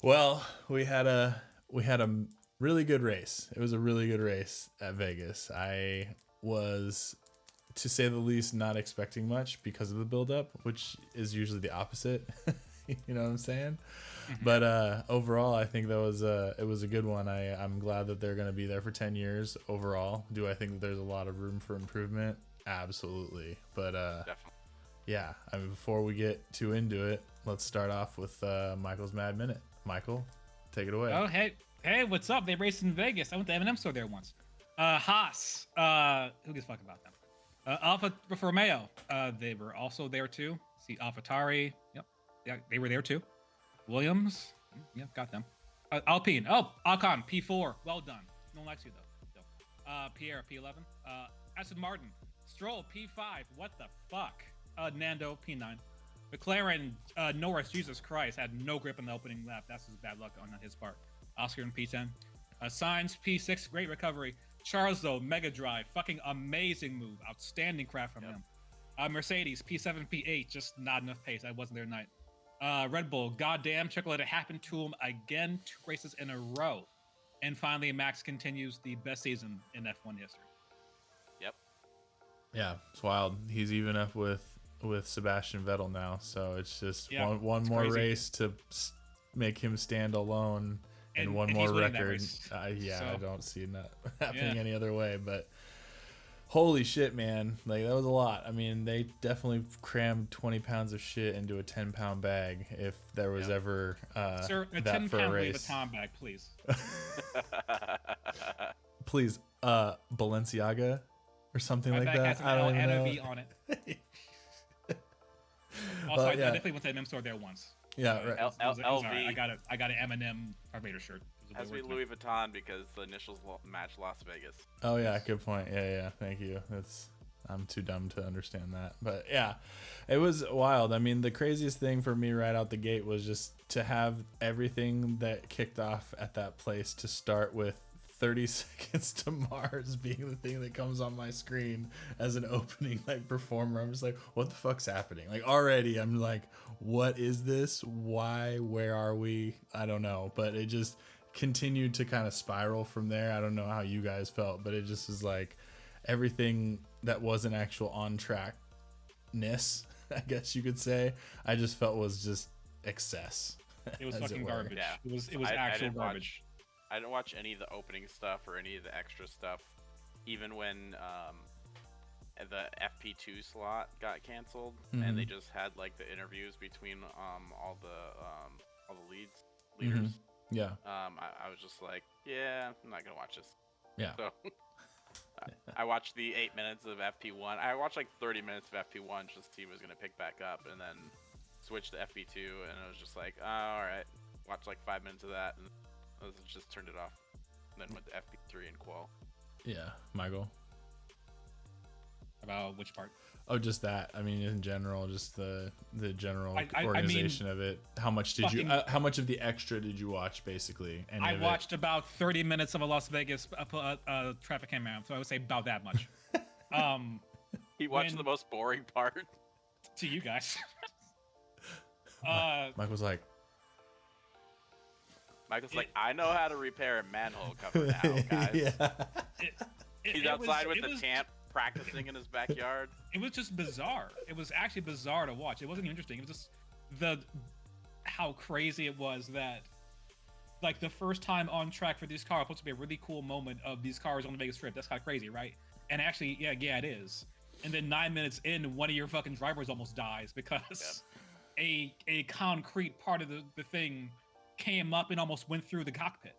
Well, we had a really good race. It was a really good race at Vegas. I was, to say the least, not expecting much because of the buildup, which is usually the opposite. You know what I'm saying? But overall, I think it was a good one. I'm glad that they're going to be there for 10 years overall. Do I think that there's a lot of room for improvement? Absolutely. But Definitely. yeah, I mean, before we get too into it, let's start off with Michael's Mad Minute. Michael, take it away. Oh, hey, what's up? They raced in Vegas. I went to M&M store there once. Haas. Who gives a fuck about them? Alfa Romeo. They were also there too. See, AlphaTauri. Yep, yeah, they were there too. Williams. Yep, got them. Alpine. Oh, Ocon P4. Well done. No one likes you though. Pierre P11. Aston Martin. Stroll P5. What the fuck? Nando P9. McLaren, Norris, Jesus Christ, had no grip in the opening lap. That's just bad luck on his part. Oscar in P10. Sainz, P6, great recovery. Charles, though, Mega Drive, fucking amazing move. Outstanding craft from him. Mercedes, P7, P8, just not enough pace. I wasn't there tonight. Red Bull, goddamn, check let it happen to him again, 2 races in a row. And finally, Max continues the best season in F1 history. Yep. Yeah, it's wild. He's even up with Sebastian Vettel now, so it's just one it's more crazy. race to make him stand alone, and one and more he's winning that record. race. I So- don't see that happening any other way. But holy shit, man! Like, that was a lot. I mean, they definitely crammed 20 pounds of shit into a 10-pound bag. If there was ever Sir, a that for a 10-pound Louis race, Vuitton bag, please. please, Balenciaga or something My like bag that. has an I L don't and a know. V on it. Also, I yeah. definitely went to the M store there once. Yeah, right. It was LV. alright. I got an M&M Carburetor shirt. It was Has to way be worth it. Louis Vuitton because the initials match Las Vegas. Oh yeah, good point. Yeah, thank you. I'm too dumb to understand that. But yeah, it was wild. I mean, the craziest thing for me right out the gate was just to have everything that kicked off at that place to start with 30 seconds to Mars being the thing that comes on my screen as an opening like performer. I'm just like, what the fuck's happening? Like, already I'm like, what is this? Why? Where are we? I don't know. But it just continued to kind of spiral from there. I don't know how you guys felt, but it just was like everything that wasn't actual on trackness, I guess you could say, I just felt was just excess. It was as fucking were. garbage. Yeah. It was I actual didn't garbage. I didn't watch any of the opening stuff or any of the extra stuff, even when the FP2 slot got canceled and they just had like the interviews between all the leaders. Yeah. I was just like, yeah, I'm not gonna watch this. Yeah. So I watched the 8 minutes of FP1. I watched like 30 minutes of FP1 just to see what was gonna pick back up, and then switched to FP2, and I was just like, oh, all right. Watched like 5 minutes of that, and I just turned it off. And then went to FP3 and qual. Yeah. Michael. About which part? Oh, just that. I mean, in general, just the general I mean, organization of it. How much did you? fucking- How much of the extra did you watch? Basically, any I of watched about 30 minutes of a Las Vegas traffic cam out, so I would say about that much. He watched When- the most boring part. To you guys. it? Mike was like, Michael's like, I know how to repair a manhole cover now, guys. yeah, He's outside with the tamp practicing in his backyard. It was just bizarre. It was actually bizarre to watch. It wasn't interesting. It was just how crazy it was that, like, the first time on track for these cars was supposed to be a really cool moment of these cars on the Vegas Strip. That's kind of crazy, right? And actually, yeah, it is. And then 9 minutes in, one of your fucking drivers almost dies because a concrete part of the thing came up and almost went through the cockpit.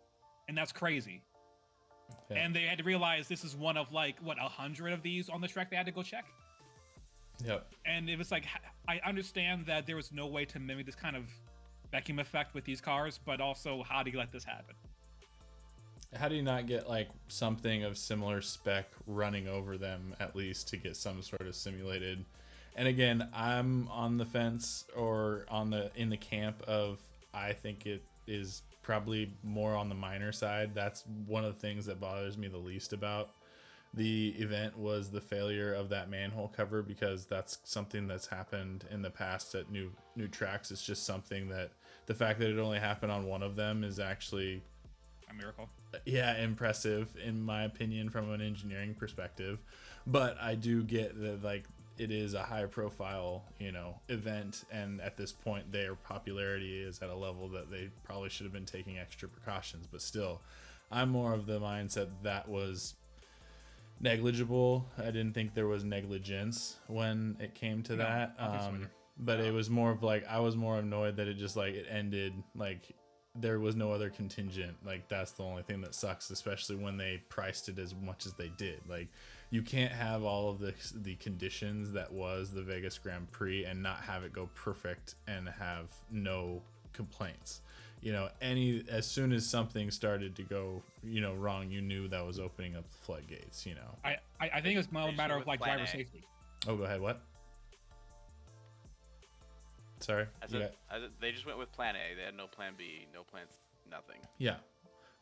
And that's crazy. Yeah. And they had to realize this is one of, like, 100 of these on the track they had to go check. Yep. And it was like, I understand that there was no way to mimic this kind of vacuum effect with these cars, but also, how do you let this happen? How do you not get like something of similar spec running over them at least to get some sort of simulated? And again, I'm on the fence or in the camp of, I think it is probably more on the minor side. That's one of the things that bothers me the least about the event was the failure of that manhole cover, because that's something that's happened in the past at new tracks. It's just something that the fact that it only happened on one of them is actually A miracle. yeah, impressive in my opinion from an engineering perspective. But I do get that, like, it is a high profile, event, and at this point their popularity is at a level that they probably should have been taking extra precautions. But still, I'm more of the mindset that was negligible. I didn't think there was negligence when it came to that. But it was more of like, I was more annoyed that it just like it ended, like there was no other contingent. Like that's the only thing that sucks, especially when they priced it as much as they did. Like you can't have all of the conditions that was the Vegas Grand Prix and not have it go perfect and have no complaints. As soon as something started to go, wrong, you knew that was opening up the floodgates. I think it's more a matter of like driver safety. Oh, go ahead. What? Sorry. They just went with plan A. They had no plan B, no plan C, nothing. Yeah,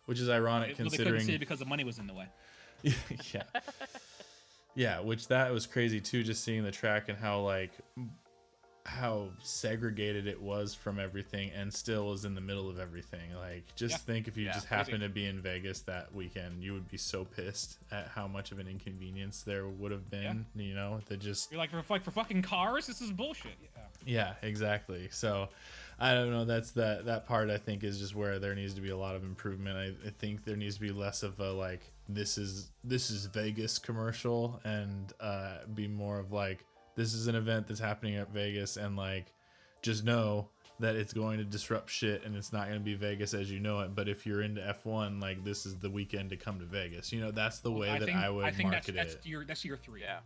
which is ironic considering they couldn't see it because the money was in the way. Yeah. Yeah, which that was crazy too, just seeing the track and how segregated it was from everything and still was in the middle of everything. Like think if you just happened to be in Vegas that weekend, you would be so pissed at how much of an inconvenience there would have been. That just you're like for fucking cars, this is bullshit. Yeah, exactly. So I don't know, that's that part I think is just where there needs to be a lot of improvement. I think there needs to be less of a like this is Vegas commercial, and be more of like, this is an event that's happening at Vegas, and like just know that it's going to disrupt shit and it's not going to be Vegas as you know it. But if you're into F1, like this is the weekend to come to Vegas. That's the way I would market it. That's year 3. Yeah.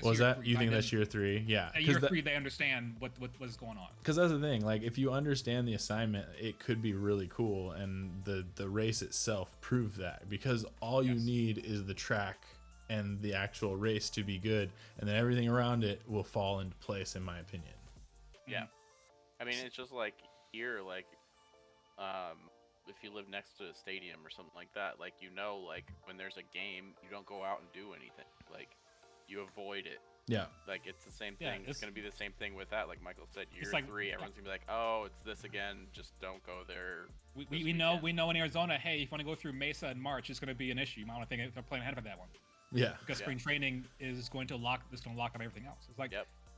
Was that you think that's year 3? Yeah. At year 3, they understand what was going on. Because that's the thing. Like, if you understand the assignment, it could be really cool, and the race itself proved that. Because all you need is the track and the actual race to be good, and then everything around it will fall into place, in my opinion. Yeah. I mean, it's just like here, like, if you live next to a stadium or something like that, like, like when there's a game, you don't go out and do anything. Like, you avoid it. Yeah. Like, it's the same thing. It's going to be the same thing with that. Like Michael said, year like, 3, everyone's going to be like, oh, it's this again. Just don't go there. We know in Arizona, hey, if you want to go through Mesa in March, it's going to be an issue. You might want to think if they're playing ahead of that one. Yeah. Because spring training is going to lock up everything else. It's like,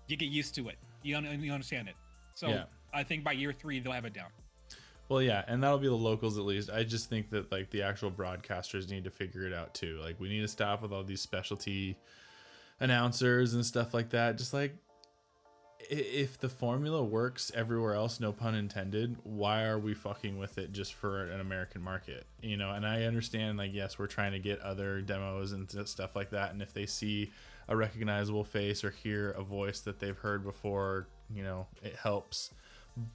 you get used to it. You understand it. So I think by year 3, they'll have it down. Well, yeah, and that'll be the locals at least. I just think that like the actual broadcasters need to figure it out too. Like, we need to stop with all these specialty announcers and stuff like that. Just like, if the formula works everywhere else, no pun intended, why are we fucking with it just for an American market? And I understand, like, yes, we're trying to get other demos and stuff like that, and if they see a recognizable face or hear a voice that they've heard before, it helps.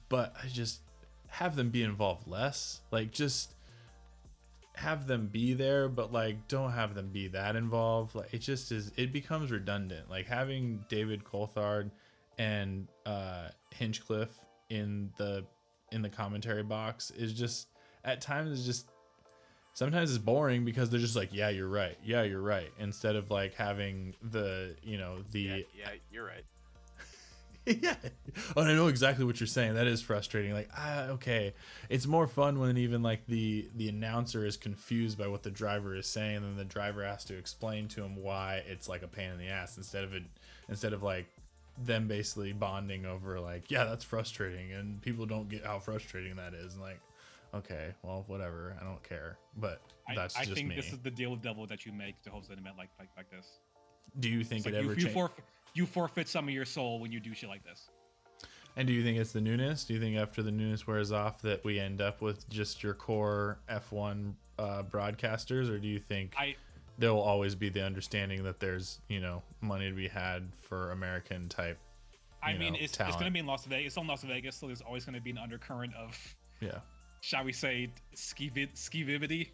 But I just have them be involved less. Like, just have them be there, but like don't have them be that involved. Like, it becomes redundant. Like, having David Coulthard and Hinchcliffe in the commentary box is just, at times, is just, sometimes it's boring because they're just like, yeah, you're right, instead of like having the yeah, you're right. Yeah. Oh, I know exactly what you're saying. That is frustrating. Like, okay. It's more fun when even like the announcer is confused by what the driver is saying, and then the driver has to explain to him why it's like a pain in the ass, instead of like them basically bonding over like, yeah, that's frustrating, and people don't get how frustrating that is. And like, okay, well, whatever. I don't care. But that's just me. I think this is the deal with devil that you make to host an event like this. Do you think it ever changes? You forfeit some of your soul when you do shit like this. And do you think it's the newness? Do you think after the newness wears off that we end up with just your core F1 broadcasters, or do you think there will always be the understanding that there's money to be had for American type? I mean, it's going to be in Las Vegas. It's on Las Vegas, so there's always going to be an undercurrent of, shall we say, skivity. It's going to be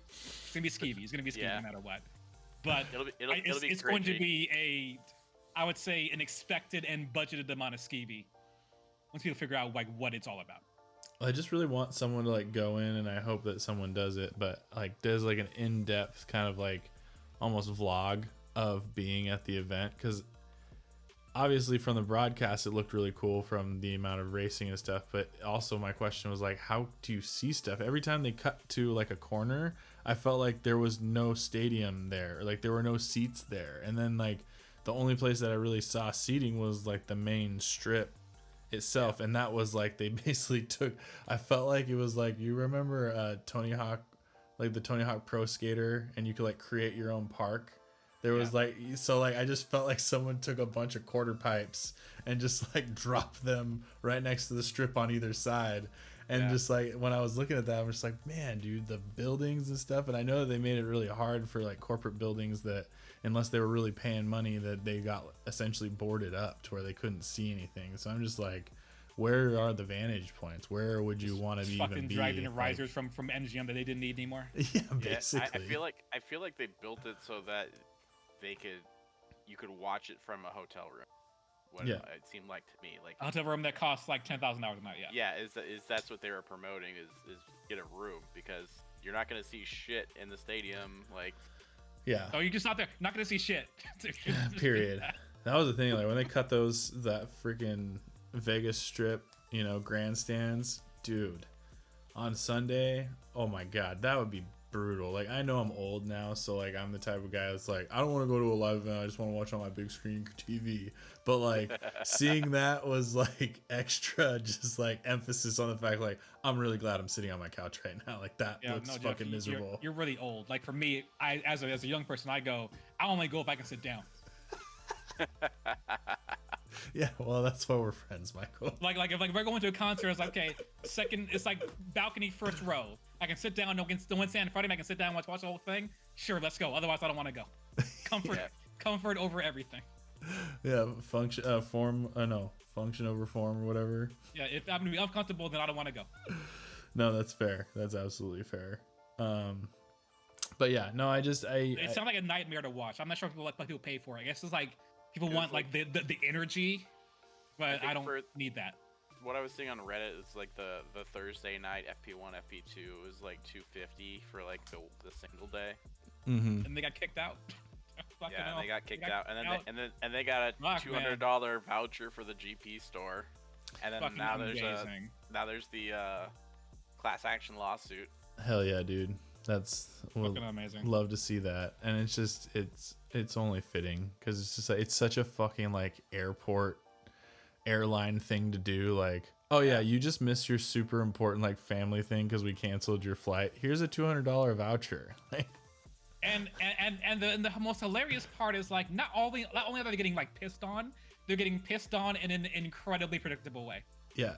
skeevy. It's going to be skeevy no matter what. But it's going to be I would say, an expected and budgeted amount of skeevy once people figure out like what it's all about. I just really want someone to like go in, and I hope that someone does it, but like does like an in-depth kind of like almost vlog of being at the event, because obviously from the broadcast it looked really cool from the amount of racing and stuff, but also my question was like, how do you see stuff? Every time they cut to like a corner, I felt like there was no stadium there, like there were no seats there, and then like the only place that I really saw seating was like the main strip itself, and that was like they basically took, I felt like it was like, you remember Tony Hawk, like the Tony Hawk Pro Skater, and you could like create your own park. There was like, so like I just felt like someone took a bunch of quarter pipes and just like dropped them right next to the strip on either side. And just like when I was looking at that, I'm just like, man, dude, the buildings and stuff. And I know that they made it really hard for like corporate buildings that, unless they were really paying money, that they got essentially boarded up to where they couldn't see anything. So I'm just like, where are the vantage points? Where would you want to even be? Dragged in risers from MGM that they didn't need anymore. Yeah, basically. I feel like they built it so that you could watch it from a hotel room. It seemed like to me, like a hotel room that costs like $10,000 a night. That's what they were promoting, is get a room, because you're not gonna see shit in the stadium, like. Yeah. Oh, you're just not there. Not gonna see shit. Period. That was the thing. Like when they cut that freaking Vegas Strip, grandstands, dude, on Sunday. Oh my God, that would be brutal. Like I know I'm old now, so like I'm the type of guy that's like, I don't want to go to a live event, I just want to watch on my big screen TV. But like seeing that was like extra, just like emphasis on the fact, like I'm really glad I'm sitting on my couch right now. Like that looks fucking miserable. You're really old. Like for me, I as a young person, I only go if I can sit down. Yeah, well, that's why we're friends, Michael. Like if we're going to a concert, it's like, okay, second, it's like balcony first row. I can sit down, no one stand in front of me. I can sit down and watch the whole thing. Sure, let's go. Otherwise, I don't want to go. Comfort over everything. Yeah, function over form or whatever. Yeah, if I'm gonna be uncomfortable, then I don't want to go. No, that's fair. That's absolutely fair. But yeah, no, it sounds like a nightmare to watch. I'm not sure if people pay for it. I guess it's like people want like the energy, but I don't need that. What I was seeing on Reddit is like the Thursday night FP1, FP2 was like $250 for like the single day. Mm-hmm. And they got kicked out. And they got kicked out, and they got a $200 voucher for the GP store, and then now there's the class action lawsuit. Hell yeah, dude. That's fucking amazing. Love to see that, and it's just it's only fitting, because it's just like, it's such a fucking like airline thing to do. Like, oh yeah, you just missed your super important like family thing because we canceled your flight. Here's a $200 voucher. And the most hilarious part is like not only are they getting like pissed on, they're getting pissed on in an incredibly predictable way. Yeah.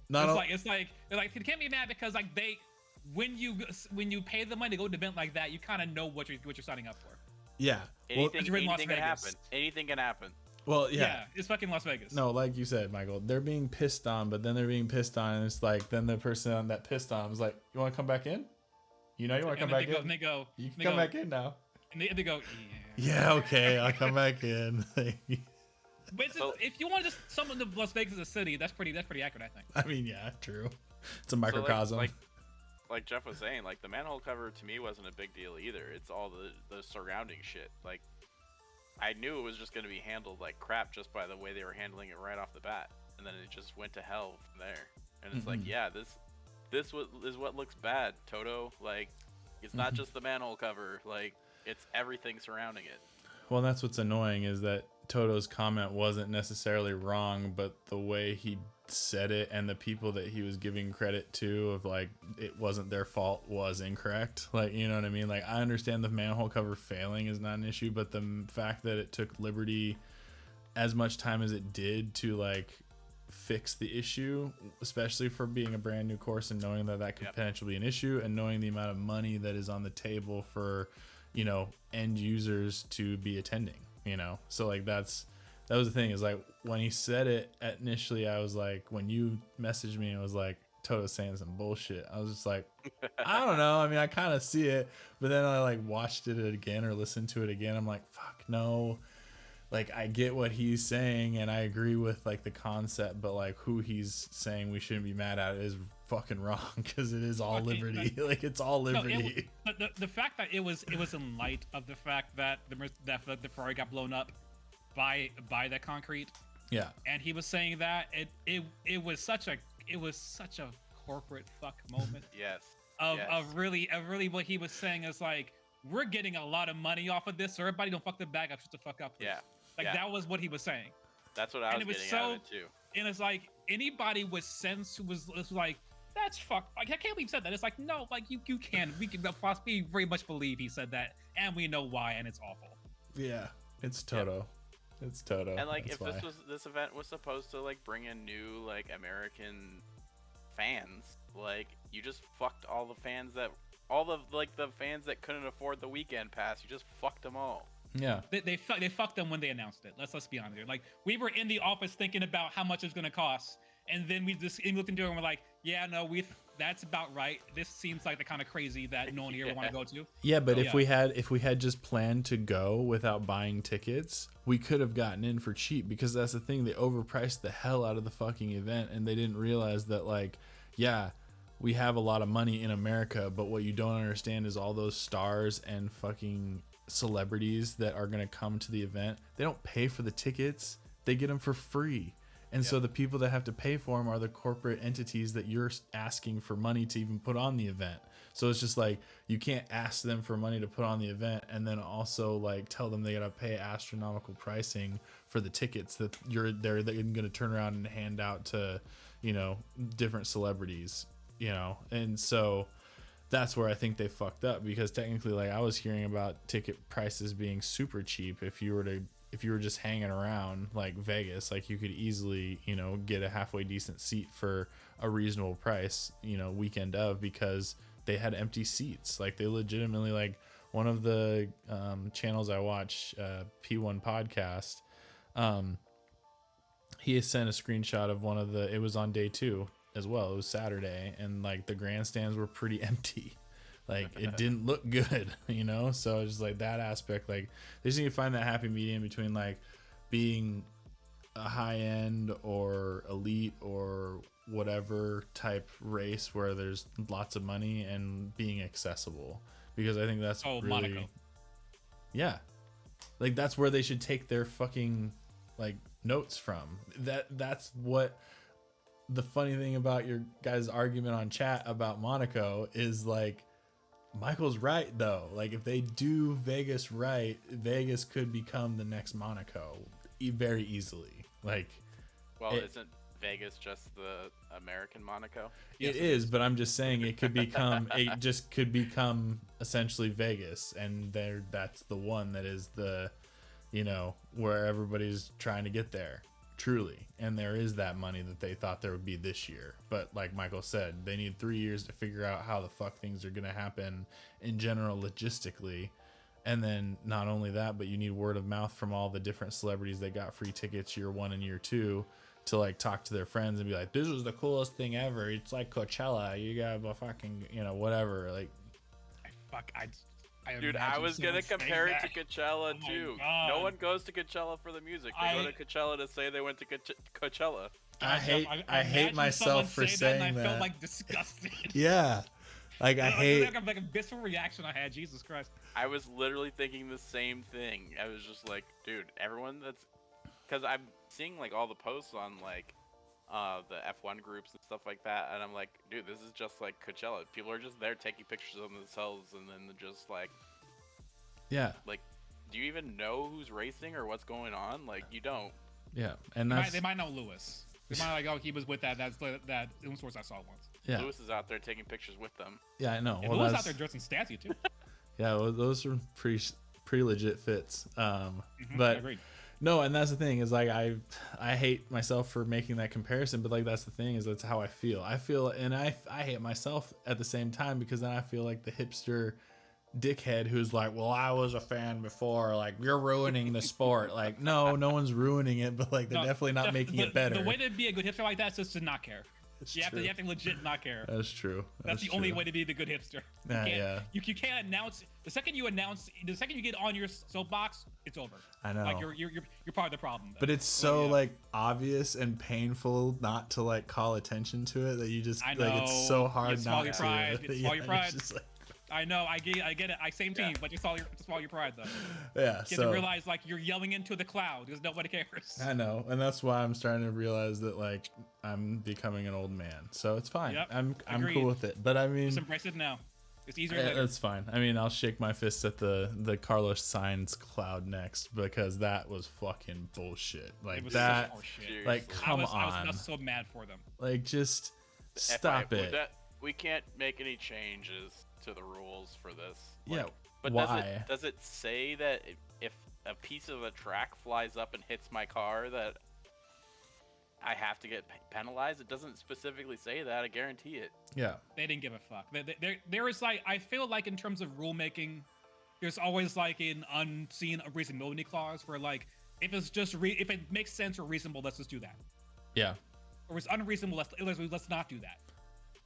Well, it's like they can't be mad because like when you pay the money to go to an event like that, you kind of know what you're signing up for. Yeah. Anything can happen. Anything can happen. Well, yeah, it's fucking Las Vegas. No, like you said, Michael, they're being pissed on, but then they're being pissed on, and it's like, then the person that pissed on was like, "You want to come back in? You want to come back in? And they go, you can come back in now." And they go, yeah, okay, I'll come back in. But if you want to just summon Las Vegas as a city, that's pretty accurate, I think. I mean, yeah, true. It's a microcosm. So like Jeff was saying, like the manhole cover to me wasn't a big deal either. It's all the surrounding shit. Like I knew it was just going to be handled like crap just by the way they were handling it right off the bat, and then it just went to hell from there. And it's like, yeah, this is what looks bad, Toto. Like it's not just the manhole cover, like it's everything surrounding it. Well, that's what's annoying, is that Toto's comment wasn't necessarily wrong, but the way he said it and the people that he was giving credit to of like it wasn't their fault was incorrect. Like, you know what I mean? Like, I understand the manhole cover failing is not an issue, but the fact that it took Liberty as much time as it did to like fix the issue, especially for being a brand new course and knowing that could potentially be an issue, and knowing the amount of money that is on the table for, end users to be attending, so like that was the thing, is like when he said it initially, I was like, when you messaged me, it was like, Toto's saying some bullshit. I was just like, I don't know. I mean, I kind of see it, but then I like watched it again or listened to it again. I'm like, fuck no. Like, I get what he's saying and I agree with like the concept, but like who he's saying we shouldn't be mad at is fucking wrong because it is all Okay, liberty. Like it's all No, liberty. the fact that it was in light of the fact that the Ferrari got blown up by that concrete, Yeah. and he was saying that it was such a corporate fuck moment Yes. of really what he was saying is like, we're getting a lot of money off of this, so everybody don't fuck the bag up, shut the fuck up, please. Yeah. Like Yeah. that was what he was saying. That's what I And was it was getting out of so- it too. And it's like anybody with sense who was like, that's fuck. Like I can't believe he said that. It's like, no, like we can possibly very much believe he said that, and we know why, and it's awful. Yeah. It's Toto. It's Toto. And like, That's if why. this event was supposed to like bring in new like American fans, like you just fucked all the fans that the fans that couldn't afford the weekend pass. You just fucked them all. Yeah. They fucked them when they announced it. Let's be honest here. Like we were in the office thinking about how much it's gonna cost, and then we just looked into it and we're like, yeah, no, that's about right. This seems like the kind of crazy that no one here want to go to. Yeah, but So, if we had just planned to go without buying tickets, we could have gotten in for cheap, because that's the thing, they overpriced the hell out of the fucking event, and they didn't realize that, like, yeah, we have a lot of money in America, but what you don't understand is all those stars and fucking celebrities that are going to come to the event, they don't pay for the tickets, they get them for free. And so the people that have to pay for them are the corporate entities that you're asking for money to even put on the event. So it's just like, you can't ask them for money to put on the event and then also like tell them they got to pay astronomical pricing for the tickets that they're going to turn around and hand out to, you know, different celebrities, you know. And so that's where I think they fucked up, because technically, like, I was hearing about ticket prices being super cheap if you were just hanging around like Vegas. Like, you could easily, you know, get a halfway decent seat for a reasonable price, you know, weekend of, because they had empty seats. Like, they legitimately, like, one of the channels I watch, P1 Podcast, he has sent a screenshot of one of it was on day 2 as well. It was Saturday, and like the grandstands were pretty empty. Like, it didn't look good, you know? So it's just like that aspect, like, they just need to find that happy medium between like being a high end or elite or whatever type race where there's lots of money, and being accessible, because I think that's really, Monaco. yeah, like that's where they should take their fucking like notes from. That's what the funny thing about your guys' argument on chat about Monaco is, like, Michael's right though. Like, if they do Vegas right, Vegas could become the next Monaco very easily. Like, Well, isn't Vegas just the American Monaco? it is, but I'm just saying it could become essentially Vegas, and that's the one that is the, you know, where everybody's trying to get there. Truly. And there is that money that they thought there would be this year. But like Michael said, they need 3 years to figure out how the fuck things are going to happen in general logistically. And then not only that, but you need word of mouth from all the different celebrities that got free tickets year 1 and year 2 to like talk to their friends and be like, this is the coolest thing ever. It's like Coachella. You got a fucking, you know, whatever. Like, Dude, I was gonna compare it to Coachella Oh my too. God. No one goes to Coachella for the music. They go to Coachella to say they went to Coachella. I hate imagine myself for someone say saying and I that. felt like disgusted. Yeah. Like, I hate. like a visceral reaction I had. Jesus Christ. I was literally thinking the same thing. I was just like, dude, everyone that's, because I'm seeing like all the posts on like the F1 groups and stuff like that, and I'm like, dude, this is just like Coachella. People are just there taking pictures of themselves, and then they're just like, Yeah. like, do you even know who's racing or what's going on? Like, you don't. Yeah. And They might know Lewis. They might like, oh, he was with that influencer I saw once. yeah. Lewis is out there taking pictures with them. Yeah, I know. And Well, Lewis that's- out there dressing Stassi too. Yeah, well, those are pretty legit fits. Mm-hmm, But agreed. no, and that's the thing is, like, I hate myself for making that comparison, but like that's the thing is that's how I feel. And I hate myself at the same time, because then I feel like the hipster dickhead who's like, well, I was a fan before, like, you're ruining the sport. Like, no one's ruining it, but like they're definitely not making it better. The way to be a good hipster like that is just to not care. You have to legit not care. That's true. That's the only way to be the good hipster. You can't announce the second you get on your soapbox, it's over. I know. Like you're part of the problem. But it's so like obvious and painful not to like call attention to it that you just like it's so hard not to. Swallow your pride. I know, I get it. Same team, but just swallow your pride though. Yeah. You have to realize like you're yelling into the cloud because nobody cares. I know, and that's why I'm starting to realize that like I'm becoming an old man. So it's fine. Yep, I'm agreed. cool with it. But I mean, just embrace it now. It's easier later. That's fine. I mean, I'll shake my fist at the Carlos Sainz cloud next because that was fucking bullshit. Like that. Like come on. I was so mad for them. Like just stop it. We can't make any changes to the rules for this. Like, yeah. But why? does it say that if a piece of a track flies up and hits my car that I have to get penalized? It doesn't specifically say that. I guarantee it. Yeah. They didn't give a fuck. There is like, I feel like in terms of rulemaking, there's always like an unseen reasonability clause where like if it's just if it makes sense or reasonable, let's just do that. Yeah. Or it's unreasonable, let's not do that.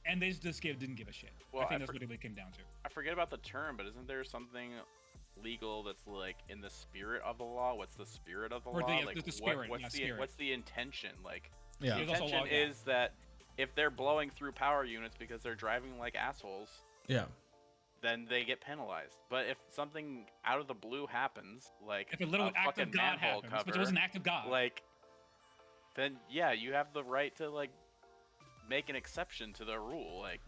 And they just didn't give a shit. Well, I think that's what it came down to. I forget about the term, but isn't there something legal that's like in the spirit of the law? What's the spirit of the law? Like the spirit. What's the intention? Like yeah. The intention is that if they're blowing through power units because they're driving like assholes, yeah, then they get penalized. But if something out of the blue happens, like if a little act of God happens, cover, but it was an act of God, like then yeah, you have the right to like make an exception to the rule. Like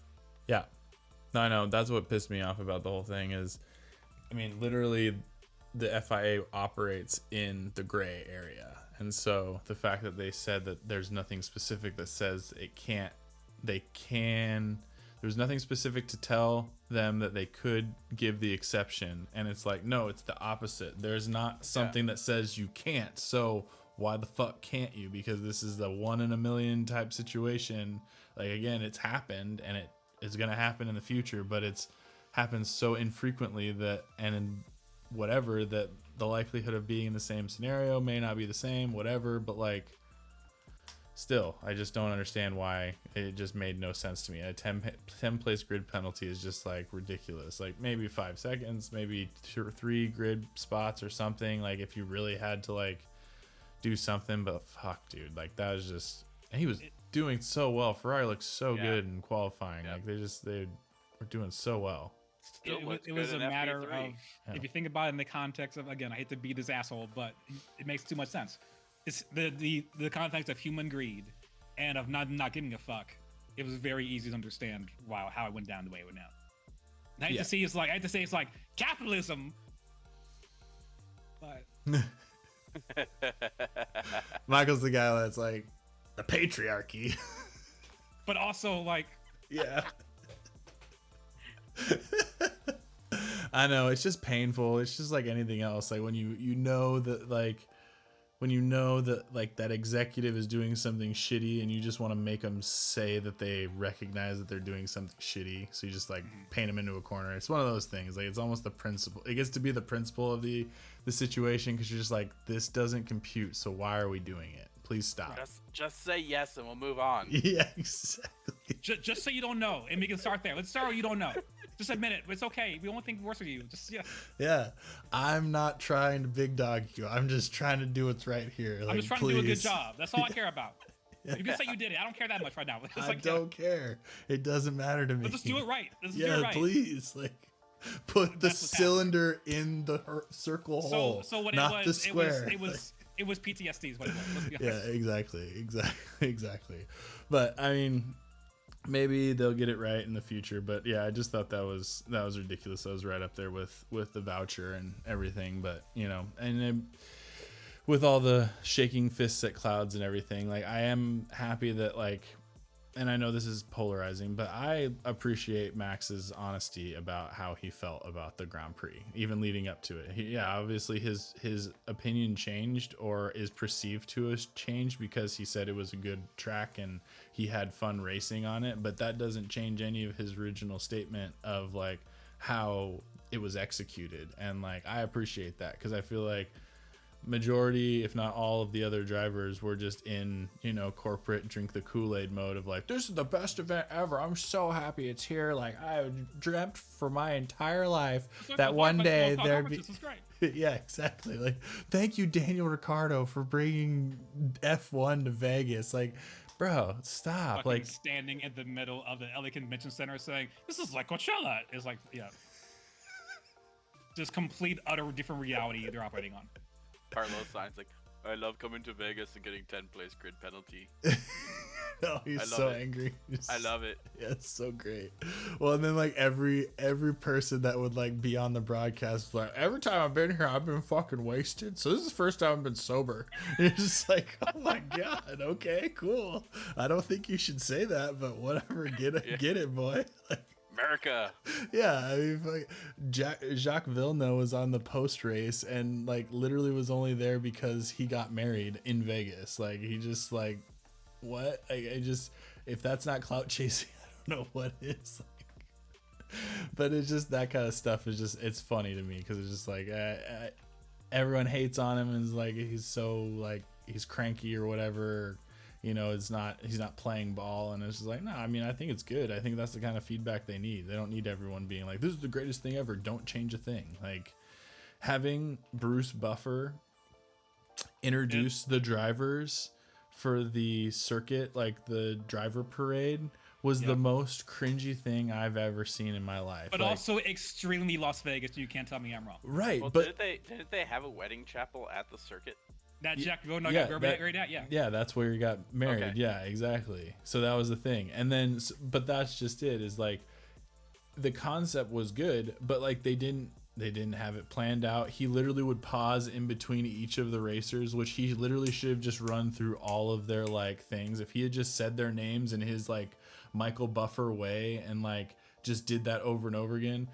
yeah, no, I know that's what pissed me off about the whole thing is, I mean, literally the FIA operates in the gray area, and so the fact that they said that there's nothing specific that says there's nothing specific to tell them that they could give the exception, and it's like, no, it's the opposite. There's not something that says you can't, so why the fuck can't you? Because this is the 1 in a million type situation. Like, again, it's happened and it is going to happen in the future, but it's happens so infrequently that, and in whatever, that the likelihood of being in the same scenario may not be the same, whatever, but like, still, I just don't understand why. It just made no sense to me. A 10 place grid penalty is just like ridiculous. Like maybe 5 seconds, maybe 2 or 3 grid spots or something. Like if you really had to like do something, but fuck, dude, like that was just, and he was doing so well. Ferrari looked so good in qualifying. Like they were doing so well. It was a matter of, if you think about it in the context of, again, I hate to beat this asshole, but it makes too much sense. It's the context of human greed and of not giving a fuck. It was very easy to understand how it went down the way it went down. And I hate to say it's like capitalism, but Michael's the guy that's like the patriarchy, but also like yeah. I know, it's just painful. It's just like anything else. Like when you know that that executive is doing something shitty and you just want to make them say that they recognize that they're doing something shitty. So you just like paint them into a corner. It's one of those things. Like it's almost the principle. It gets to be the principle of the situation because you're just like, this doesn't compute. So why are we doing it? Please stop. Just say yes and we'll move on. Yeah, exactly. Just so you don't know, and we can start there. Let's start with you don't know. Just admit it. It's okay. We won't think worse of you. Just Yeah. I'm not trying to big dog you. I'm just trying to do what's right here. Like, I'm just trying to do a good job. That's all I care about. You can say you did it. I don't care that much right now. I don't care. It doesn't matter to me. But just do it right. Do it right. Please. Like, put the cylinder in the circle hole. So what not the square. It was PTSD is what it was. Let's be honest. Yeah, exactly. But I mean, maybe they'll get it right in the future. But yeah, I just thought that was ridiculous. That was right up there with the voucher and everything. But with all the shaking fists at clouds and everything, like I am happy that like, and I know this is polarizing, but I appreciate Max's honesty about how he felt about the Grand Prix, even leading up to it. Obviously his opinion changed, or is perceived to have changed, because he said it was a good track and he had fun racing on it. But that doesn't change any of his original statement of like how it was executed. And like, I appreciate that, because I feel like majority, if not all of the other drivers were just in, you know, corporate drink the Kool-Aid mode of like, this is the best event ever. I'm so happy it's here. Like I dreamt for my entire life that one day there'd be. Yeah, exactly. Like, thank you, Daniel Ricciardo, for bringing F1 to Vegas. Like, bro, stop. Fucking like standing in the middle of the LA Convention Center saying, this is like Coachella. It's like, yeah. Just complete, utter different reality they're operating on. Carlos Sainz like, I love coming to Vegas and getting 10 place grid penalty. Oh, he's so angry. I love it. Yeah, it's so great. Well, and then like every person that would like be on the broadcast was like, every time I've been here, I've been fucking wasted. So this is the first time I've been sober. You're just like, oh my god, okay, cool. I don't think you should say that, but whatever. Get it, boy. Like, America. Yeah, I mean, like, Jacques Villeneuve was on the post race and like literally was only there because he got married in Vegas. Like he just like, what? I just, if that's not clout chasing, I don't know what is. Like, but it's just that kind of stuff is just, it's funny to me because it's just like everyone hates on him and is like he's so like he's cranky or whatever. You know, he's not playing ball, and it's just like, no, I mean, I think it's good. I think that's the kind of feedback they need. They don't need everyone being like, this is the greatest thing ever. Don't change a thing. Like having Bruce Buffer introduce the drivers for the circuit, like the driver parade, was the most cringy thing I've ever seen in my life. But like, also extremely Las Vegas. You can't tell me I'm wrong. Right. Well, but didn't they have a wedding chapel at the circuit? That Jack Villeneuve got married at, yeah. Yeah, that's where he got married. Okay. Yeah, exactly. So that was the thing. And then, but that's just it. Is like, the concept was good, but like they didn't have it planned out. He literally would pause in between each of the racers, which he literally should have just run through all of their like things. If he had just said their names in his like Michael Buffer way and like just did that over and over again,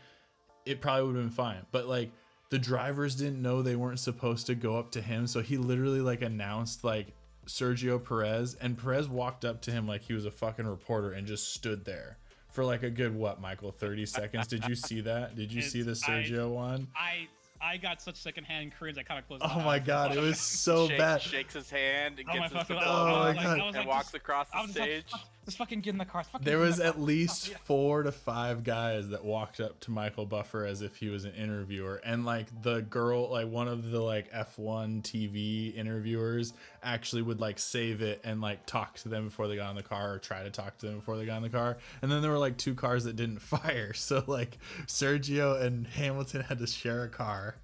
it probably would have been fine. But like, the drivers didn't know they weren't supposed to go up to him, so he literally like announced like Sergio Perez, and Perez walked up to him like he was a fucking reporter and just stood there for like a good, what, Michael, 30 seconds. Did you see that? Did you see the Sergio one? I got such secondhand cringe. I kind of closed. Oh my god, it was so bad. Shakes his hand and gets his and walks across the stage. Just fucking get in the car. There was at least 4 to 5 guys that walked up to Michael Buffer as if he was an interviewer, and like the girl, like one of the like F1 TV interviewers, actually would like save it and like talk to them before they got in the car, or try to talk to them before they got in the car. And then there were like 2 cars that didn't fire, so like Sergio and Hamilton had to share a car.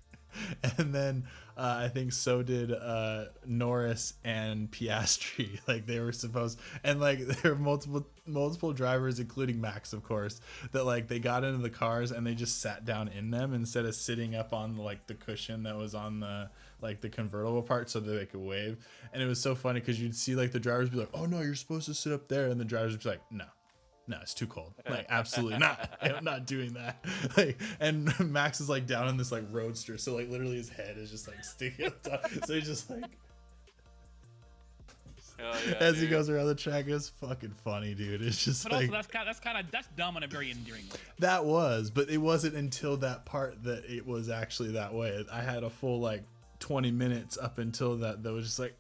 And then I think so did Norris and Piastri. Like they were supposed, and like there were multiple drivers, including Max, of course, that like they got into the cars and they just sat down in them instead of sitting up on like the cushion that was on the like the convertible part so that they could wave. And it was so funny because you'd see like the drivers be like, oh no, you're supposed to sit up there, and the drivers would be like, no, it's too cold. Like, absolutely not. I'm not doing that. Like, and Max is like down in this like roadster, so like literally his head is just like sticking up top. So he's just like, as he goes around the track, it's fucking funny, dude. It's just but like, also that's dumb in a very endearing way. That was, but it wasn't until that part that it was actually that way. I had a full like 20 minutes up until that was just like,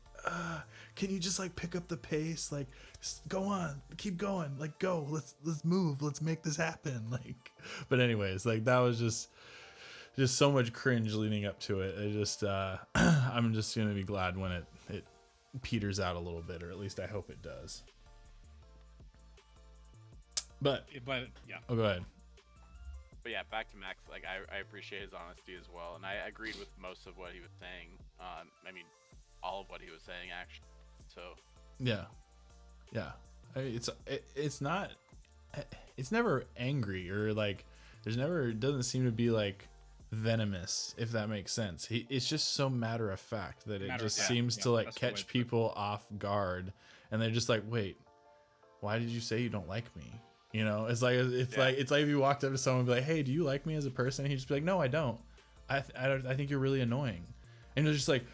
can you just like pick up the pace, like go on, keep going, like go, let's move, let's make this happen. Like, but anyways, like that was just so much cringe leading up to it. It just I'm just gonna be glad when it peters out a little bit, or at least I hope it does. But yeah, go ahead. But yeah, back to Max. Like I appreciate his honesty as well, and I agreed with most of what he was saying. I mean, all of what he was saying actually. So yeah, it's never angry, or like it doesn't seem to be like venomous, if that makes sense. It's just so matter of fact that it just seems to like catch people off guard, and they're just like, wait, why did you say you don't like me? You know, it's like it's like if you walked up to someone and be like, hey, do you like me as a person? And he'd just be like, no, I don't. I think you're really annoying. And it's just like,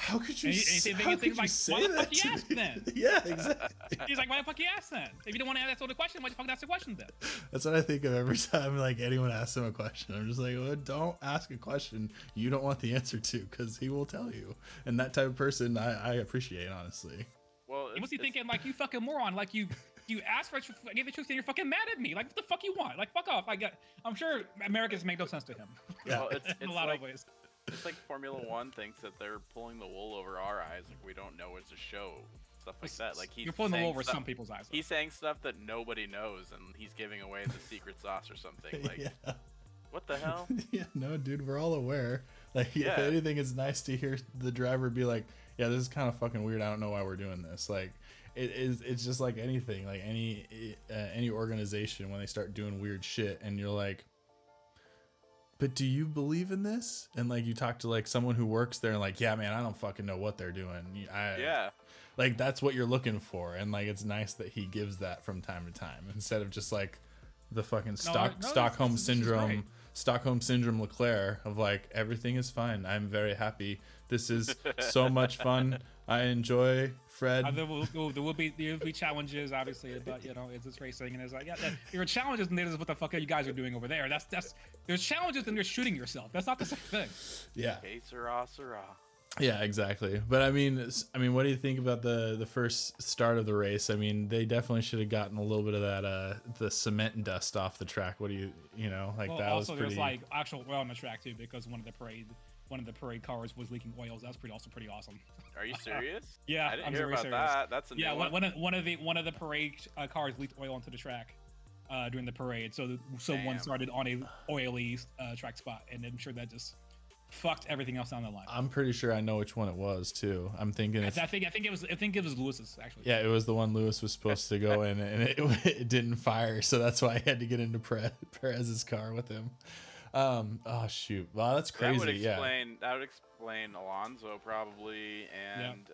How could you? And How could you like, say why the that fuck you to asked me? then? Yeah, exactly. He's like, why the fuck you asked then? If you don't want to answer the question, why the fuck ask the question then? That's what I think of every time like anyone asks him a question. I'm just like, well, don't ask a question you don't want the answer to, because he will tell you. And that type of person, I appreciate, honestly. Well, You must be thinking like, you fucking moron, like you asked for it, gave the truth, and you're fucking mad at me. Like, what the fuck you want? Like, fuck off. I'm sure Americans make no sense to him. Yeah. Well, it's in a lot like, of ways. It's like Formula One thinks that they're pulling the wool over our eyes, like we don't know it's a show, stuff like that. Like you're pulling the wool over stuff, some people's eyes. Though. He's saying stuff that nobody knows, and he's giving away the secret sauce or something. Like, Yeah. what the hell? Yeah, no, dude, we're all aware. Like, if Yeah. anything, it's nice to hear the driver be like, yeah, this is kind of fucking weird. I don't know why we're doing this. Like, it's just like anything, like any organization when they start doing weird shit, and you're like, but do you believe in this? And like, you talk to like someone who works there, and like, yeah, man, I don't fucking know what they're doing. Yeah. Like, that's what you're looking for, and like, it's nice that he gives that from time to time instead of just like the fucking Stockholm syndrome. Stockholm syndrome Leclerc of like, everything is fine. I'm very happy. This is so much fun. I enjoy Fred. There will be challenges, obviously, but you know, it's just racing, and it's like, yeah, there are challenges, and there's what the fuck are you guys are doing over there? That's there's challenges, and you're shooting yourself. That's not the same thing. Yeah. Hey, sirrah, sirrah. Yeah, exactly. But I mean, what do you think about the first start of the race? I mean, they definitely should have gotten a little bit of that the cement dust off the track. What do you know, like, well, that also was pretty. there's like actual oil on the track too, because one of the parade cars was leaking oils. That's pretty awesome. Are you serious? Yeah, I didn't I'm hear very about serious. that. That's a new one. One of the parade cars leaked oil onto the track during the parade. So one Damn. started on a oily track spot, and I'm sure that just fucked everything else down the line. I'm pretty sure I know which one it was too. I'm thinking I think it was Lewis's actually. yeah, it was the one Lewis was supposed to go in, and it didn't fire, so that's why I had to get into Perez's car with him. Oh shoot, wow, that's crazy. That would explain Alonso probably, and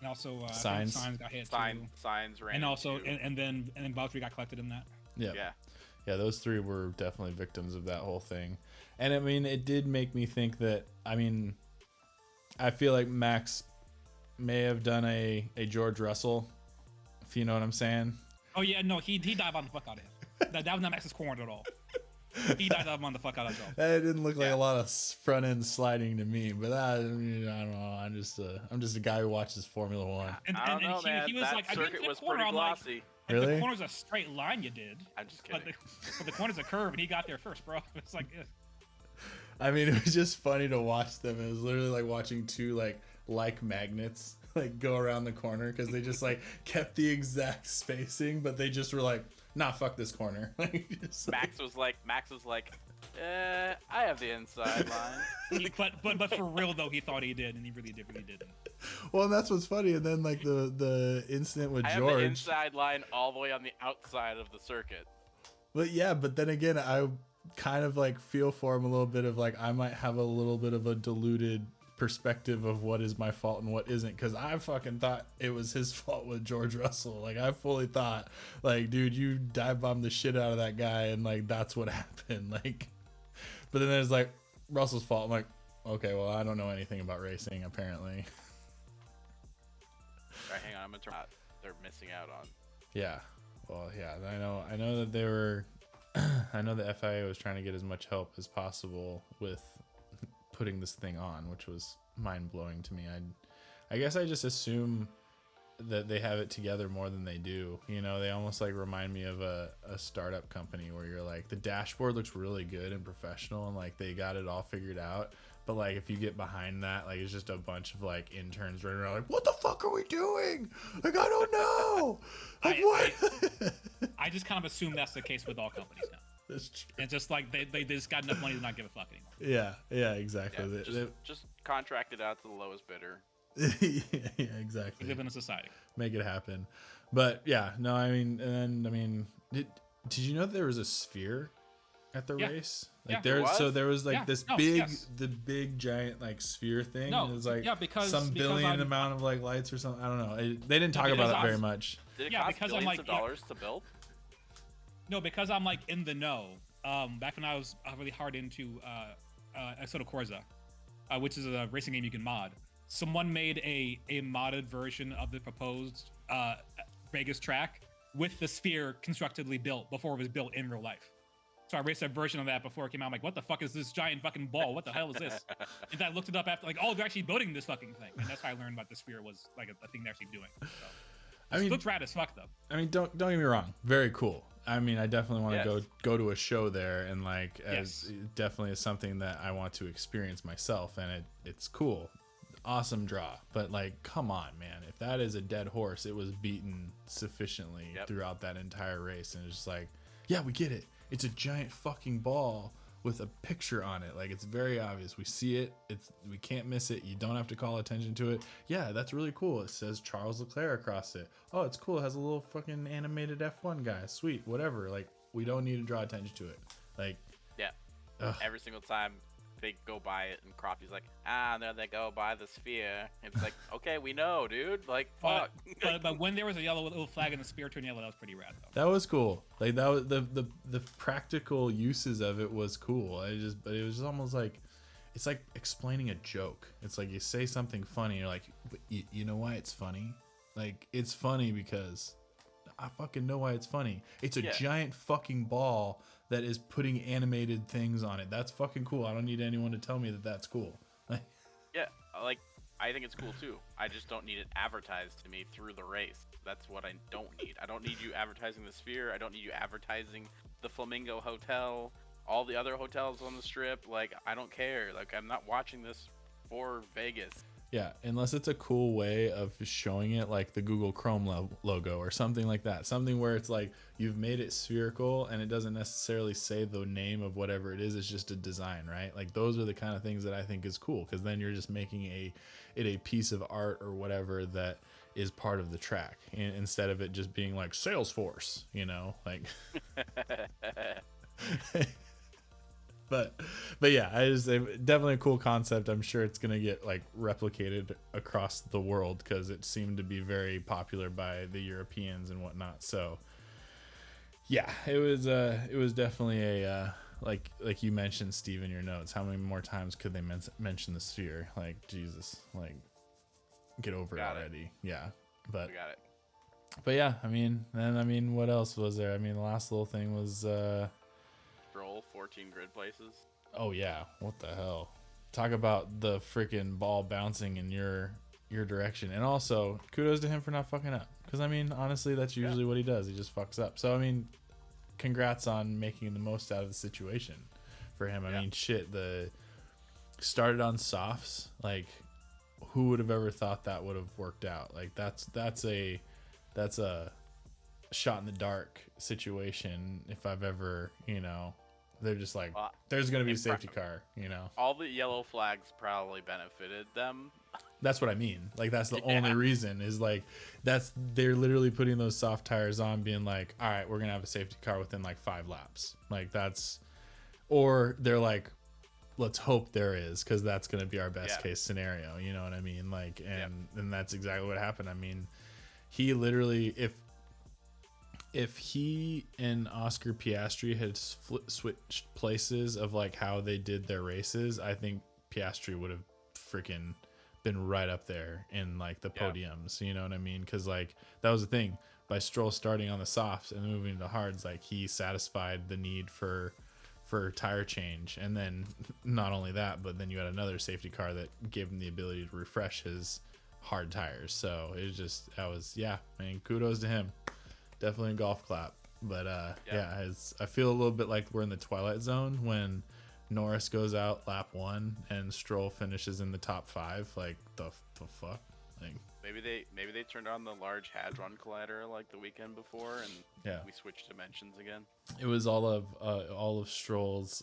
and also Sainz got hit Sainz ran, and also into, and then Valtteri got collected in that. Yeah, those three were definitely victims of that whole thing. And I mean, it did make me think that, I mean, I feel like Max may have done a George Russell, if you know what I'm saying. Oh yeah, no, he dived on the fuck out of him. That was not Max's corner at all. He dived on the fuck out of him. That didn't look like a lot of front end sliding to me, but I don't know. I'm just a guy who watches Formula One. I don't know, man. He was that like, circuit was pretty glossy. Like, Really? the corner's a straight line, you did. I'm just kidding. But the corner's a curve, and he got there first, bro. It's like, I mean, it was just funny to watch them. It was literally like watching two like magnets like go around the corner, because they just like kept the exact spacing, but they just were like, nah, fuck this corner. Max was like, I have the inside line. but for real though, he thought he did, and he really didn't. Well, and that's what's funny. And then like the incident with I have George. the inside line all the way on the outside of the circuit. But yeah, but then again, I kind of like feel for him a little bit of like, I might have a little bit of a diluted perspective of what is my fault and what isn't, because I fucking thought it was his fault with George Russell. Like, I fully thought, like, dude, you dive bombed the shit out of that guy, and like, that's what happened. Like, but then there's like Russell's fault. I'm like, okay, well, I don't know anything about racing apparently. All right, hang on, I'm gonna turn. They're missing out on. Yeah, well, yeah, I know that they were. I know the FIA was trying to get as much help as possible with putting this thing on, which was mind-blowing to me. I guess I just assume that they have it together more than they do. You know, they almost like remind me of a startup company where you're like, the dashboard looks really good and professional, and like they got it all figured out. But like, if you get behind that, like, it's just a bunch of like interns running around like, what the fuck are we doing? Like, I don't know. Like, what? I just kind of assume that's the case with all companies now. That's true. It's just like they just got enough money to not give a fuck anymore. Yeah, exactly. Yeah, just contract it out to the lowest bidder. Yeah, exactly. We live in a society. Make it happen. But yeah, no, I mean, did you know there was a sphere at the race? Like, Yeah. there was like this the big giant like sphere thing. No, it was like because billion amount of like lights or something. I don't know. They didn't talk about it very much. Did it cost billions of dollars to build? No, because I'm like in the know. Back when I was really hard into Assetto Corsa, which is a racing game you can mod. someone made a modded version of the proposed Vegas track with the sphere constructively built before it was built in real life. So I raced a version of that before it came out. I'm like, what the fuck is this giant fucking ball? What the hell is this? And I looked it up after, like, oh, they're actually building this fucking thing. And that's how I learned about the sphere was like a thing they're actually doing. So, I mean, looks rad as fuck though. I mean, don't get me wrong, very cool. I mean, I definitely want to Yes. go to a show there, and like, Yes. it definitely is something that I want to experience myself, and it's cool, awesome draw. But like, come on, man, if that is a dead horse, it was beaten sufficiently throughout that entire race, and it's just like, yeah, we get it. It's a giant fucking ball with a picture on it. Like, it's very obvious. We see it. We can't miss it. You don't have to call attention to it. Yeah, that's really cool. It says Charles Leclerc across it. Oh, it's cool. It has a little fucking animated F1 guy. Sweet. Whatever. Like, we don't need to draw attention to it. Like, Yeah. ugh. Every single time they go by it, and Cropsy's like, there they go by the sphere. It's like, okay, we know, dude. Like, fuck. But when there was a yellow little flag and the spear turned yellow, that was pretty rad though. That was cool. Like, that was the practical uses of it was cool. But it was just almost like, it's like explaining a joke. It's like you say something funny, you're like, but you know why it's funny? Like, it's funny because I fucking know why it's funny. It's a giant fucking ball that is putting animated things on it. That's fucking cool. I don't need anyone to tell me that that's cool. Like, Yeah, like, I think it's cool too. I just don't need it advertised to me through the race. That's what I don't need. I don't need you advertising the sphere. I don't need you advertising the Flamingo Hotel, all the other hotels on the strip. Like, I don't care. Like, I'm not watching this for Vegas. yeah, unless it's a cool way of showing it, like the Google Chrome logo or something like that. Something where it's like you've made it spherical and it doesn't necessarily say the name of whatever it is. It's just a design, right? Like, those are the kind of things that I think is cool, because then you're just making it a piece of art or whatever that is part of the track, instead of it just being like Salesforce, you know, like. But yeah, definitely a cool concept. I'm sure it's gonna get like replicated across the world, because it seemed to be very popular by the Europeans and whatnot. So yeah, it was definitely a like you mentioned, Steve, in your notes. How many more times could they mention the sphere? Like, Jesus, like, get over it already. Yeah, but We got it. But yeah, I mean, what else was there? I mean, the last little thing was. Roll 14 grid places. Oh yeah, what the hell? Talk about the freaking ball bouncing in your direction. And also, kudos to him for not fucking up, because I mean, honestly, that's usually what he does. He just fucks up. So I mean, congrats on making the most out of the situation for him. I mean, shit, the started on softs. Like, who would have ever thought that would have worked out? Like, that's a shot in the dark situation. If I've ever, they're just like, there's gonna be a safety car, All the yellow flags probably benefited them. That's what I mean. Like, that's the only reason, is like, they're literally putting those soft tires on, being like, all right, we're gonna have a safety car within like 5 laps. Like, or they're like, let's hope there is, because that's gonna be our best case scenario. You know what I mean? Like, and that's exactly what happened. I mean, he literally, if he and Oscar Piastri had switched places of like how they did their races, I think Piastri would have freaking been right up there in like the podiums. You know what I mean? Because like, that was the thing. By Stroll starting on the softs and moving to hards, like, he satisfied the need for tire change. And then not only that, but then you had another safety car that gave him the ability to refresh his hard tires. So it was just, I mean, kudos to him. Definitely a golf clap. But I feel a little bit like we're in the Twilight Zone when Norris goes out lap 1 and Stroll finishes in the top 5. Like, the fuck? Like, Maybe they turned on the Large Hadron Collider like the weekend before, and we switched dimensions again. it was all of Stroll's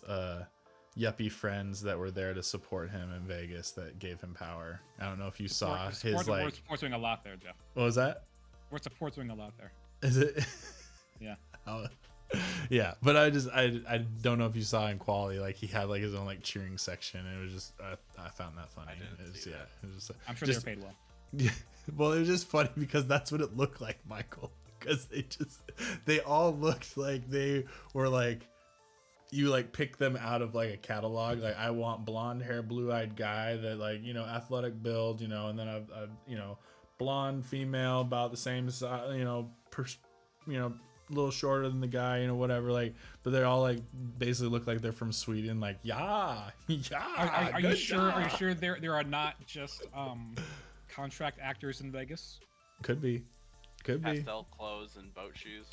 yuppie friends that were there to support him in Vegas that gave him power. I don't know if you saw his like. We're supporting a lot there, Jeff. What was that? We're supporting a lot there. Is it? Yeah. Yeah, but I don't know if you saw in quality, like, he had like his own like cheering section. And it was just I found that funny. didn't see that. It was just, I'm sure they were paid well. Yeah, well, it was just funny because that's what it looked like, Michael. Because they all looked like they were like you like pick them out of like a catalog. Like I want blonde hair, blue eyed guy that like, athletic build, and then a blonde female about the same size, a little shorter than the guy, whatever, like, but they all like basically look like they're from Sweden. Like, yeah. Are you sure? Are you sure there are not just contract actors in Vegas? Could be. Pastel clothes and boat shoes.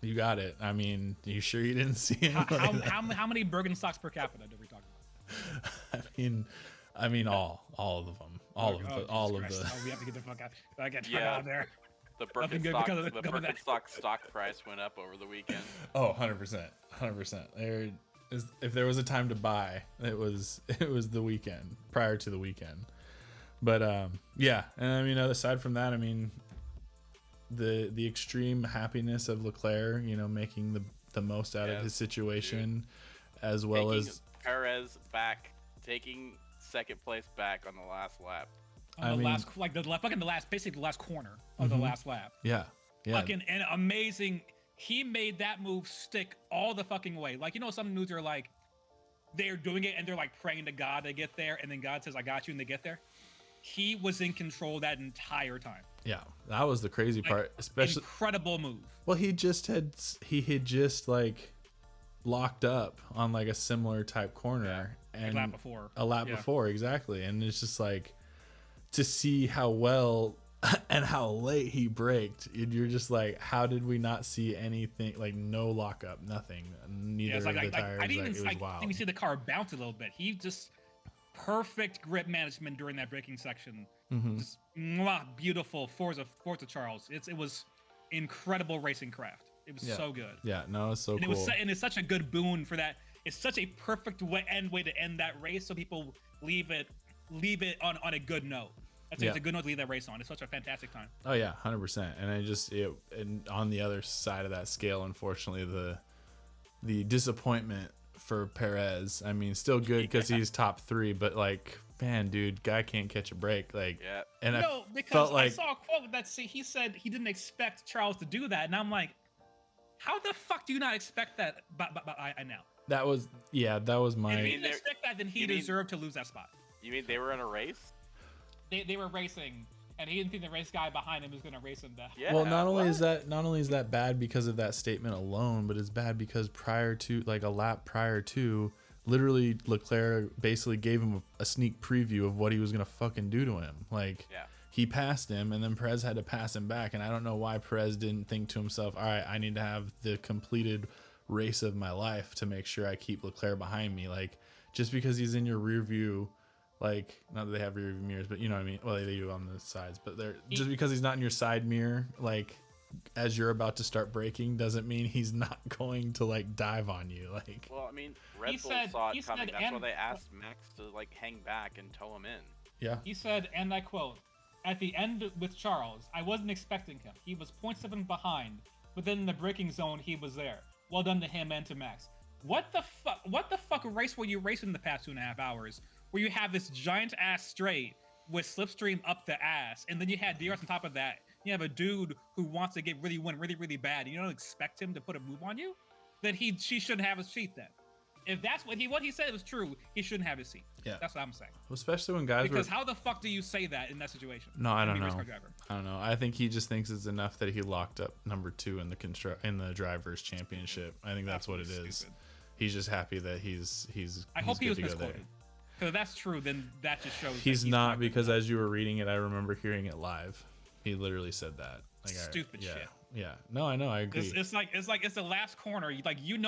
You got it. I mean, you sure you didn't see him? How many Birkenstocks per capita do we talk about? I mean, all of them, all of the. Oh, we have to get the fuck out. Get the fuck out of there. The Birkenstock stock price went up over the weekend. Oh, 100%. If there was a time to buy, it was the weekend, prior to the weekend. But yeah, and I mean, aside from that, I mean, the extreme happiness of Leclerc, making the most out of his situation, dude. As well as Perez taking second place back on the last lap. Basically the last corner of the last lap. Yeah. Fucking and amazing. He made that move stick all the fucking way. Like, some dudes are like, they're doing it and they're like praying to God to get there, and then God says, "I got you," and they get there. He was in control that entire time. Yeah, that was the crazy part. Especially incredible move. Well, he had just like locked up on like a similar type corner and a lap before, exactly. And it's just like to see how well and how late he braked. You're just like, how did we not see anything? Like no lockup, nothing. Neither of the tires. It was wild. I didn't see the car bounce a little bit. He just perfect grip management during that braking section. Just beautiful Forza Charles. It was incredible racing craft. It was so good. Yeah, no, it's so cool. And it's such a good boon for that. It's such a perfect way to end that race, so people leave it on a good note. It's a good note to leave that race on. It's such a fantastic time. Oh yeah, 100%. And and on the other side of that scale, unfortunately, the disappointment for Perez. I mean, still good because he's top 3, but like, man, dude, guy can't catch a break. Like, and I saw a quote that he said he didn't expect Charles to do that, and I'm like, how the fuck do you not expect that? But I now. That was my. If he didn't expect that, then he deserved to lose that spot. You mean they were in a race? They were racing, and he didn't think the race guy behind him was going to race him back. Yeah, well, not only is that bad because of that statement alone, but it's bad because a lap prior to, literally Leclerc basically gave him a sneak preview of what he was going to fucking do to him. Like, he passed him, and then Perez had to pass him back, and I don't know why Perez didn't think to himself, all right, I need to have the completed race of my life to make sure I keep Leclerc behind me. Like, just because he's in your rear view, like, not that they have rear view mirrors, but you know what I mean? Well, they do on the sides, but just because he's not in your side mirror, like, as you're about to start braking, doesn't mean he's not going to, like, dive on you. Like, well, I mean, Red Bull saw it coming. That's why they asked Max to, like, hang back and tow him in. Yeah. He said, and I quote, "At the end with Charles, I wasn't expecting him. He was 0.7 behind, but then in the braking zone, he was there. Well done to him and to Max." What the fuck race were you racing the past 2.5 hours? Where you have this giant ass straight with slipstream up the ass, and then you had DRS on top of that. You have a dude who wants to win really bad, and you don't expect him to put a move on you? Then she shouldn't have his seat then. If that's what he said was true, he shouldn't have his seat. Yeah, that's what I'm saying. Especially when guys because how the fuck do you say that in that situation? No, I don't know. I don't know. I think he just thinks it's enough that he locked up number 2 in the drivers' championship. I think that's what it is. Stupid. He's just happy that he's. I hope he was misquoted. So if that's true, then that just shows he's not, because as you were reading it, I remember hearing it live. He literally said that. Like, stupid shit. Yeah. No, I know. I agree. It's the last corner.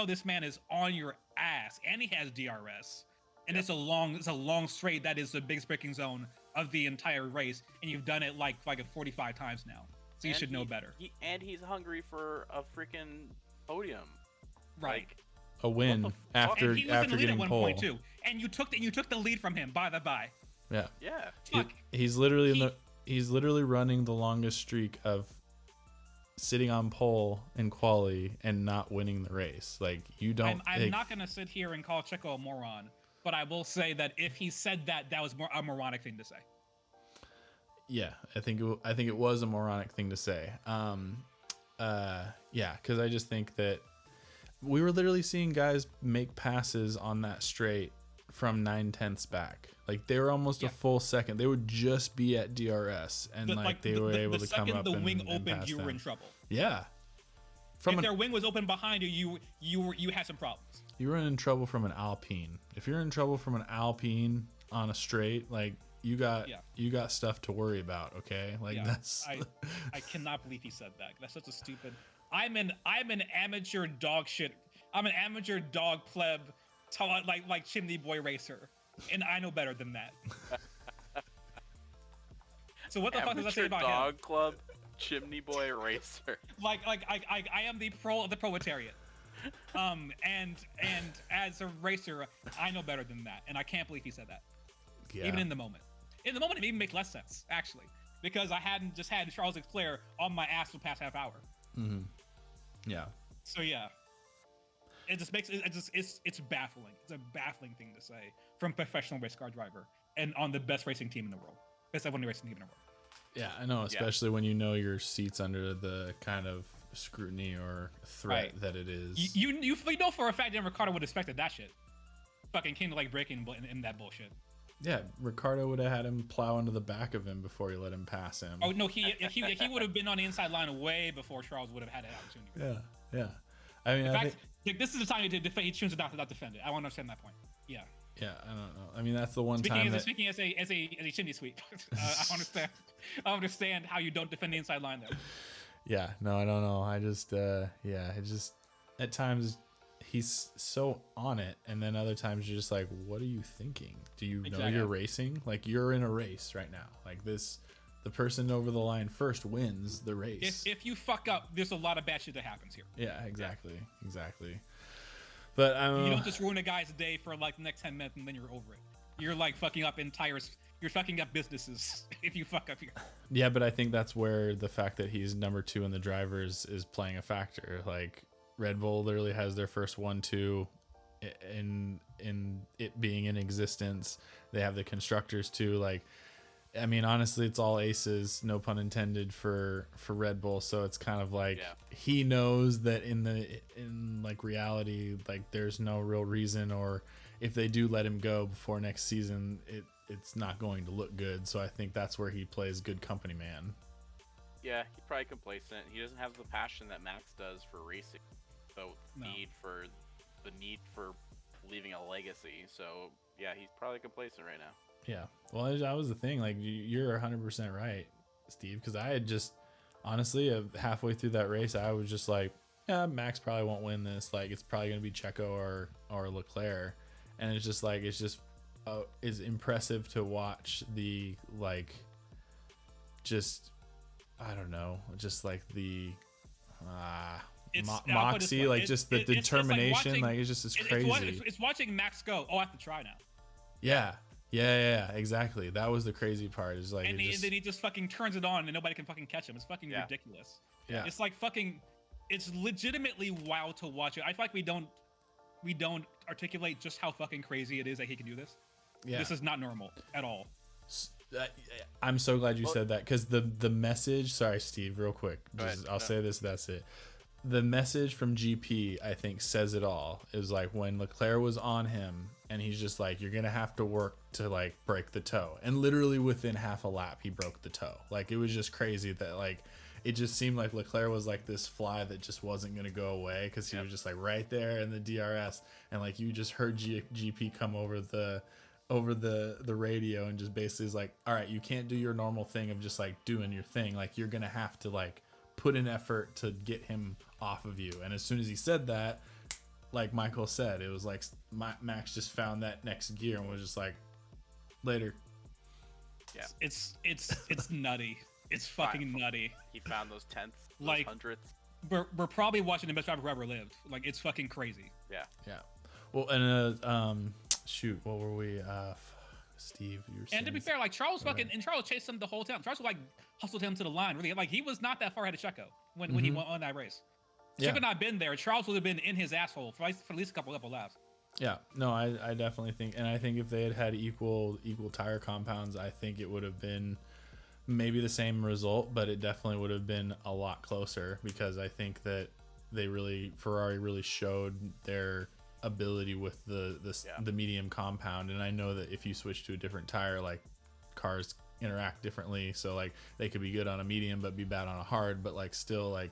This man is on your ass, and he has DRS, and it's a long straight that is the biggest braking zone of the entire race, and you've done it like 45 times now. So you should know better. He's hungry for a freaking podium. Right. Like, a win after getting pole. Too. And you took the lead from him by. Yeah. Yeah. He's literally running the longest streak of sitting on pole in quali and not winning the race. Like, you don't. I'm not gonna sit here and call Checo a moron, but I will say that if he said that was a moronic thing to say. Yeah, I think it was a moronic thing to say. Yeah, because I just think that. we were literally seeing guys make passes on that straight from 9/10 back. Like they were almost a full second. They would just be at DRS, and they were able to come up the wing and opened, pass you were them. in trouble. Yeah. If their wing was open behind you, you had some problems. You were in trouble from an Alpine. If you're in trouble from an Alpine on a straight, like you got stuff to worry about. Okay, like that's. I cannot believe he said that. That's such a stupid. I'm an amateur dog shit. I'm an amateur dog pleb, like chimney boy racer, and I know better than that. So what the fuck does that say about dog him? club, chimney boy racer. Like I am the pro of the proletariat. And as a racer, I know better than that, and I can't believe he said that. Yeah. Even in the moment. In the moment, it even makes less sense actually, because I hadn't just had Charles Leclerc on my ass for the past half hour. Mm-hmm. Yeah. So yeah, it just makes it's baffling. It's a baffling thing to say from a professional race car driver and on the best racing team in the world, best F1 racing team in the world. Yeah, I know, especially when you know your seat's under the kind of scrutiny or threat that it is. You know for a fact that Ricardo would have expected that shit. Fucking King like breaking in that bullshit. Yeah, Ricardo would have had him plow into the back of him before he let him pass him. Oh no, he would have been on the inside line way before Charles would have had an opportunity. Yeah. I mean, in fact, this is the time to defend. He chooses not to defend it. I want to understand that point. Yeah. Yeah, I don't know. I mean, that's the one Speaking time. Speaking as a chimney sweep, I understand how you don't defend the inside line there. Yeah, no, I don't know. I just, it just at times he's so on it, and then other times you're just like, what are you thinking? Do you know you're racing? Like you're in a race right now. Like this, the person over the line first wins the race. If you fuck up, there's a lot of bad shit that happens here. Yeah, exactly. But you don't just ruin a guy's day for like the next 10 minutes and then you're over it. You're like fucking up you're fucking up businesses if you fuck up here. Yeah, but I think that's where the fact that he's number 2 in the drivers is playing a factor. Like Red Bull literally has their first 1-2 in it being in existence. They have the constructors too. Like, I mean, honestly, it's all aces, no pun intended, for Red Bull. So it's kind of like he knows that in like reality, like there's no real reason, or if they do let him go before next season, it's not going to look good. So I think that's where he plays good company man. Yeah, he's probably complacent. He doesn't have the passion that Max does for racing. The need for leaving a legacy. So yeah, he's probably complacent right now. Yeah, well, that was the thing. Like, you're 100% right, Steve, because I had just, honestly, halfway through that race, I was just like, yeah, Max probably won't win this. Like, it's probably going to be Checo or Leclerc. And it's just like, it's impressive to watch the, like, just, I don't know, just like the moxie, like just the determination. Like, it's just crazy. It's watching Max go, oh, I have to try now. Yeah, exactly. That was the crazy part. Is like, and then he just fucking turns it on and nobody can fucking catch him. It's fucking ridiculous. Yeah, it's like fucking. It's legitimately wild to watch it. I feel like we don't articulate just how fucking crazy it is that he can do this. Yeah, this is not normal at all. I'm so glad you said that, because the message. Sorry, Steve, real quick. I'll say this. That's it. The message from GP, I think, says it all. It was like when Leclerc was on him, and he's just like, you're gonna have to work to like break the toe, and literally within half a lap he broke the toe. Like, it was just crazy that, like, it just seemed like Leclerc was like this fly that just wasn't gonna go away, because he was just like right there in the DRS, and like you just heard GP come over the radio and just basically is like, all right, you can't do your normal thing of just like doing your thing. Like, you're gonna have to like put in effort to get him off of you. And as soon as he said that, like Michael said, it was like Max just found that next gear and was just like, later. Yeah, it's nutty. It's fucking nutty. He found those tenths, those like hundredths. We're probably watching the best driver who ever lived. Like, it's fucking crazy. Yeah. Well, and shoot, what were we? Steve, you were saying. And to be fair, like Charles Charles chased him the whole time. Charles like hustled him to the line. Really, like, he was not that far ahead of Checo when he went on that race. Checo not been there. Charles would have been in his asshole for at least a couple laps. Yeah, no, I definitely think, and I think if they had equal tire compounds, I think it would have been maybe the same result, but it definitely would have been a lot closer, because I think that Ferrari really showed their ability with the medium compound. And I know that if you switch to a different tire, like cars interact differently, so like they could be good on a medium but be bad on a hard, but like still like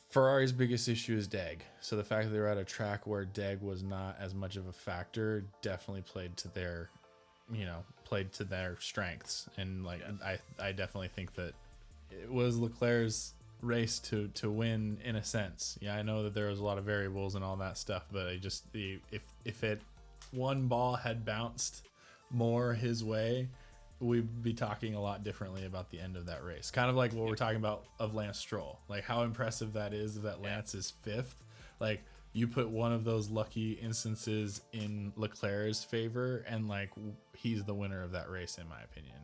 Ferrari's biggest issue is deg. So the fact that they were at a track where deg was not as much of a factor definitely played to their strengths. And like I definitely think that it was Leclerc's race to win in a sense. Yeah, I know that there was a lot of variables and all that stuff, but I just if it one ball had bounced more his way, we'd be talking a lot differently about the end of that race. Kind of like what we're talking about of Lance Stroll, like how impressive that is that Lance is fifth. Like you put one of those lucky instances in Leclerc's favor, and like he's the winner of that race in my opinion.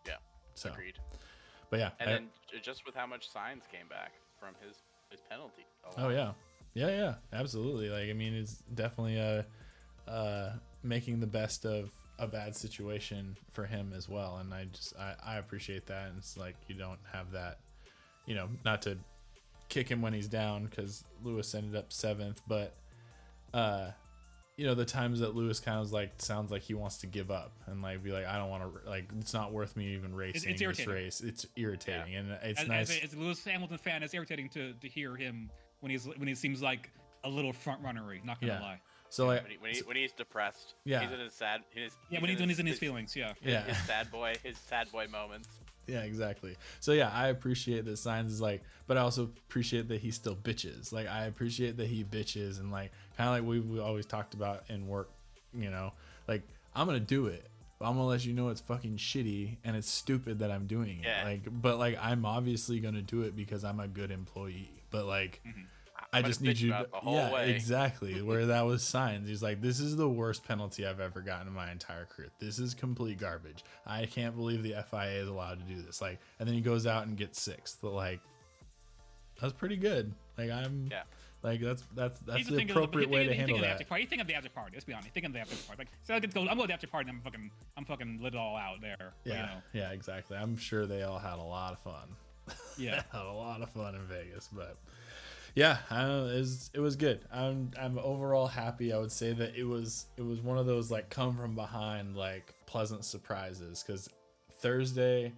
Yeah, so agreed. But yeah, and then just with how much Sainz came back from his penalty. Oh yeah, absolutely. Like I mean, it's definitely making the best of a bad situation for him as well, and I appreciate that. And it's like you don't have that, not to kick him when he's down, because Lewis ended up 7th, but the times that Lewis kind of like sounds like he wants to give up and like be like, I don't want to, like it's not worth me even racing this race. It's irritating, and it's nice. As a Lewis Hamilton fan, it's irritating to hear him when he seems like a little front runnery. Not gonna lie. So like when he's depressed, yeah, he's in his sad. When he's in his feelings, his sad boy moments. Yeah, exactly. So yeah, I appreciate that Sainz is like, but I also appreciate that he still bitches. Like I appreciate that he bitches, and like kind of like we always talked about in work. Like I'm gonna do it, but I'm gonna let you know it's fucking shitty and it's stupid that I'm doing it. Like, but like I'm obviously gonna do it because I'm a good employee. But like. Mm-hmm. I just need you to, way. Exactly. Where that was Sainz. He's like, this is the worst penalty I've ever gotten in my entire career. This is complete garbage. I can't believe the FIA is allowed to do this. Like, and then he goes out and gets 6th. But like, that's pretty good. Like like that's the appropriate way to handle that. You think of the after party. Let's be honest. Think of the after party. Like, so I'm going to the after party, and I'm fucking lit it all out there. Yeah, yeah, exactly. I'm sure they all had a lot of fun. Yeah, had a lot of fun in Vegas, but. Yeah, it was good. I'm overall happy. I would say that it was one of those like come from behind like pleasant surprises, because Friday,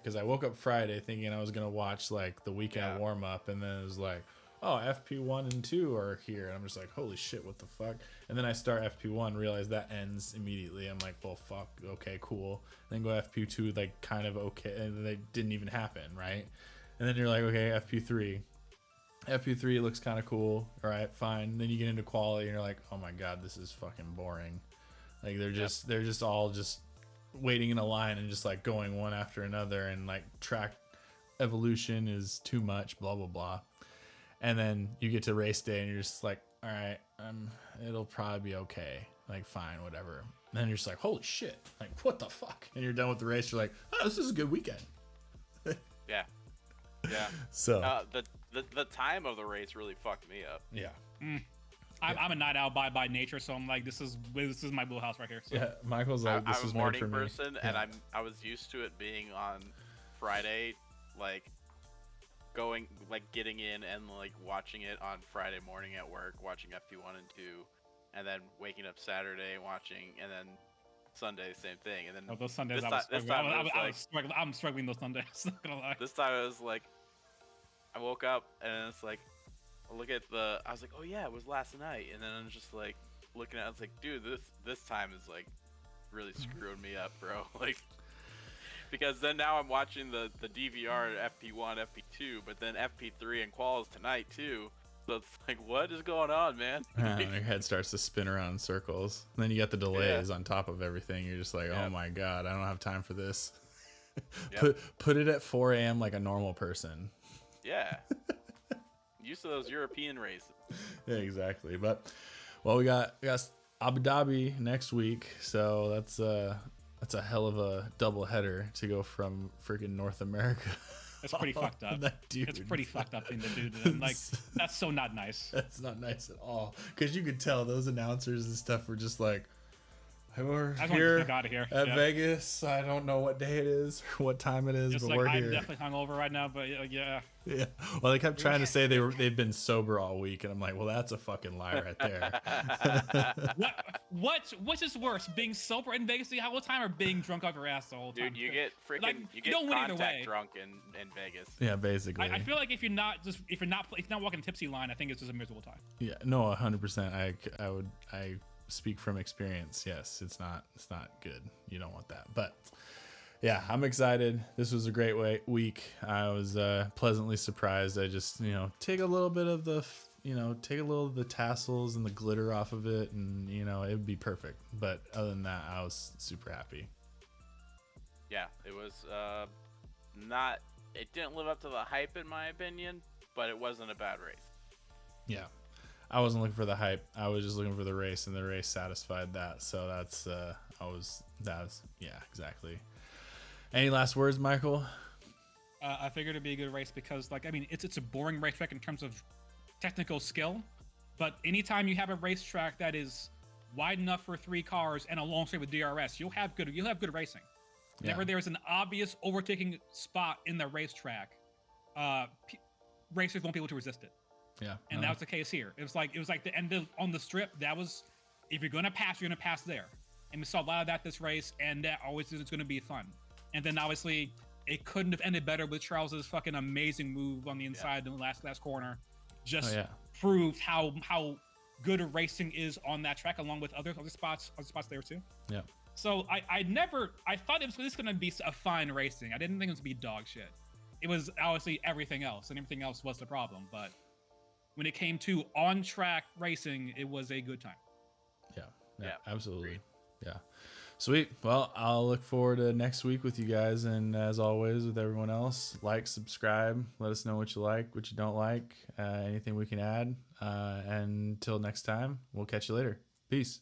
because I woke up Friday thinking I was gonna watch like the weekend warm up, and then it was like, oh, FP1 and 2 are here, and I'm just like, holy shit, what the fuck? And then I start FP1, realize that ends immediately. I'm like, well, fuck, okay, cool. Then go FP2, like kind of okay, and they didn't even happen, right? And then you're like, okay, FP3 looks kind of cool. All right, fine. Then you get into quality, and you're like, oh my god, this is fucking boring. Like they're just all just waiting in a line and just like going one after another, and like track evolution is too much, blah blah blah. And then you get to race day, and you're just like, all right, it'll probably be okay. Like fine, whatever. And then you're just like, holy shit, like what the fuck? And you're done with the race. You're like, oh, this is a good weekend. Yeah. Yeah. So the time of the race really fucked me up. Yeah. I'm a night owl by nature, so I'm like, this is my wheelhouse right here. So. Yeah, Michael's like, this is a morning made for person, me. and I was used to it being on Friday, like getting in and like watching it on Friday morning at work, watching FP1 and 2, and then waking up Saturday watching, and then Sunday same thing, and then those Sundays I'm struggling those Sundays. Not gonna lie. This time I was like, I woke up and it's like, I was like, oh yeah, it was last night, and then I'm just like looking at it, I was like, dude, this time is like really screwing me up, bro. Like, because then now I'm watching the DVR at FP1, FP2, but then FP3 and quals tonight too. So it's like, what is going on, man? Your head starts to spin around in circles. And then you got the delays on top of everything. You're just like, oh my god, I don't have time for this. Put it at 4 a.m. like a normal person. Yeah. Used to those European races. Yeah, exactly. But well, we got Abu Dhabi next week, so that's a hell of a double header to go from freaking North America. That's pretty fucked up. It's pretty fucked up thing to do to them. Like, that's so not nice. That's not nice at all. Because you could tell those announcers and stuff were just like, We're I just wanted to here get out of here. at Yeah. Vegas. I don't know what day it is or what time it is, Just but like we're I'm here. definitely hungover right now, but yeah. Yeah. Well, they kept trying to say they've been sober all week, and I'm like, well, that's a fucking lie right there. What's just worse, being sober in Vegas the whole time or being drunk off your ass the whole time? Dude, you get freaking Like, you you get don't win either way. contact drunk in Vegas. Yeah, basically. I feel like if you're not walking a tipsy line, I think it's just a miserable time. Yeah, no, 100%. I speak from experience. Yes, it's not good. You don't want that. But yeah, I'm excited. This was a great week. I was pleasantly surprised. I just, take a little bit of the, take a little of the tassels and the glitter off of it, and it would be perfect. But other than that, I was super happy. Yeah, it was not. It didn't live up to the hype in my opinion, but it wasn't a bad race. Yeah. I wasn't looking for the hype. I was just looking for the race, and the race satisfied that. So yeah, exactly. Any last words, Michael? I figured it'd be a good race because, it's a boring racetrack in terms of technical skill, but anytime you have a racetrack that is wide enough for 3 cars and a long straight with DRS, you'll have good racing. Whenever there's an obvious overtaking spot in the racetrack, racers won't be able to resist it. Yeah, and that was the case here. It was like the end of on the strip. That was, if you're gonna pass, you're gonna pass there. And we saw a lot of that this race, and that always is gonna be fun. And then obviously it couldn't have ended better with Charles's fucking amazing move on the inside in the last corner. Just proved how good a racing is on that track, along with other spots there too. Yeah. So I thought it was gonna be a fine racing. I didn't think it was gonna be dog shit. It was obviously everything else, and everything else was the problem, but when it came to on-track racing, it was a good time. Yeah, absolutely. Yeah. Sweet. Well, I'll look forward to next week with you guys. And as always, with everyone else, like, subscribe. Let us know what you like, what you don't like, anything we can add. And until next time, we'll catch you later. Peace.